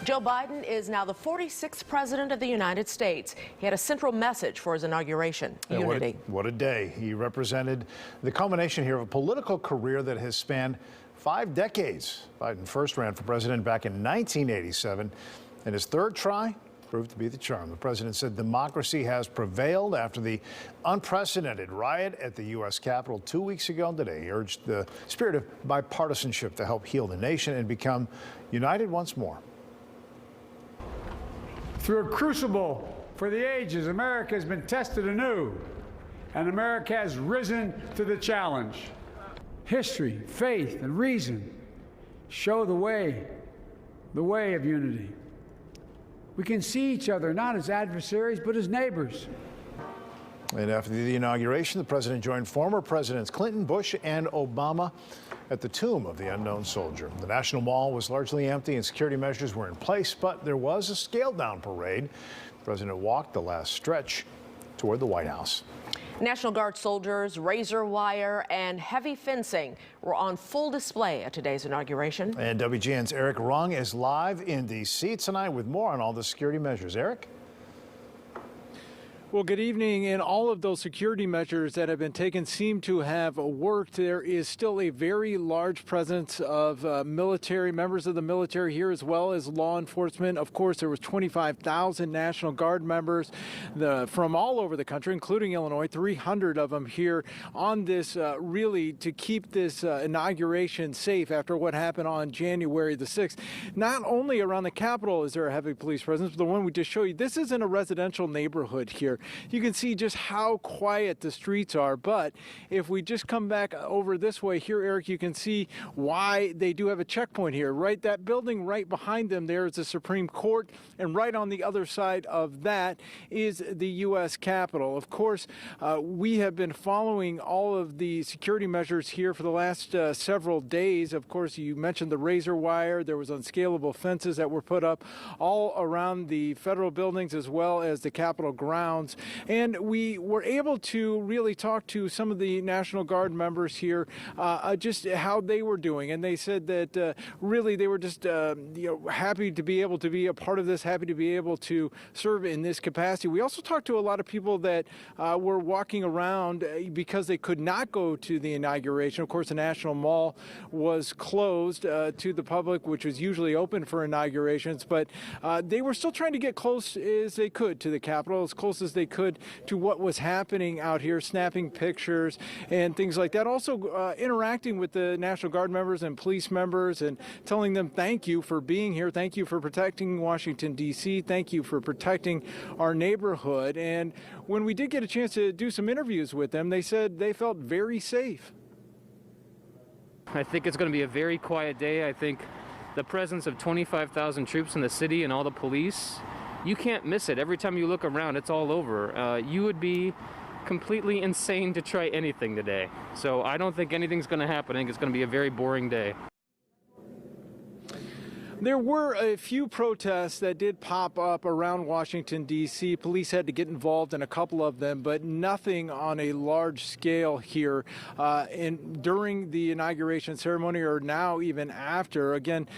Joe Biden is now the 46th president of the United States. He had a central message for his inauguration, unity. What a day. He represented the culmination here of a political career that has spanned 5 decades. Biden first ran for president back in 1987, and his third try proved to be the charm. The president said democracy has prevailed after the unprecedented riot at the U.S. Capitol 2 weeks ago. Today, he urged the spirit of bipartisanship to help heal the nation and become united once more. Through a crucible for the ages, America has been tested anew, and America has risen to the challenge. History, faith, and reason show the way of unity. We can see each other not as adversaries, but as neighbors. And after the inauguration, the president joined former presidents Clinton, Bush, and Obama at the tomb of the unknown soldier. The National Mall was largely empty and security measures were in place, but there was a scaled-down parade. The president walked the last stretch toward the White House. National Guard soldiers, razor wire, and heavy fencing were on full display at today's inauguration. And WGN's Eric Rung is live in D.C. tonight with more on all the security measures. Eric? Well, good evening. And all of those security measures that have been taken seem to have worked. There is still a very large presence of military, members of the military here, as well as law enforcement. Of course, there was 25,000 National Guard members from all over the country, including Illinois, 300 of them here on this, really to keep this inauguration safe after what happened on January the 6th. Not only around the Capitol is there a heavy police presence, but the one we just showed you, this is in a residential neighborhood here. You can see just how quiet the streets are, but if we just come back over this way here, Eric, you can see why they do have a checkpoint here. Right, that building right behind them there is the Supreme Court, and right on the other side of that is the U.S. Capitol. Of course, we have been following all of the security measures here for the last several days. Of course, you mentioned the razor wire. There was unscalable fences that were put up all around the federal buildings as well as the Capitol grounds. And we were able to really talk to some of the National Guard members here, just how they were doing. And they said that really they were just happy to be able to be a part of this, happy to be able to serve in this capacity. We also talked to a lot of people that were walking around because they could not go to the inauguration. Of course, the National Mall was closed to the public, which was usually open for inaugurations, but they were still trying to get close as they could to the Capitol, as close as they could to what was happening out here, snapping pictures and things like that. Also interacting with the National Guard members and police members and telling them thank you for being here. Thank you for protecting Washington, D.C. Thank you for protecting our neighborhood. And when we did get a chance to do some interviews with them, they said they felt very safe. I think it's going to be a very quiet day. I think the presence of 25,000 troops in the city and all the police, you can't miss it. Every time you look around, it's all over. You would be completely insane to try anything today. So I don't think anything's going to happen. I think it's going to be a very boring day. There were a few protests that did pop up around Washington, D.C. Police had to get involved in a couple of them, but nothing on a large scale here during the inauguration ceremony or now even after. Again,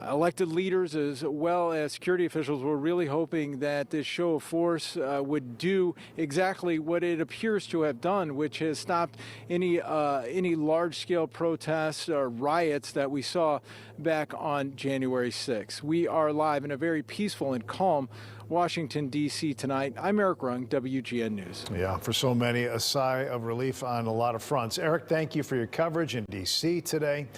elected leaders as well as security officials were really hoping that this show of force would do exactly what it appears to have done, which has stopped any large-scale protests or riots that we saw back on January 6th. We are live in a very peaceful and calm Washington, D.C. tonight. I'm Eric Rung, WGN News. Yeah, for so many, a sigh of relief on a lot of fronts. Eric, thank you for your coverage in D.C. today.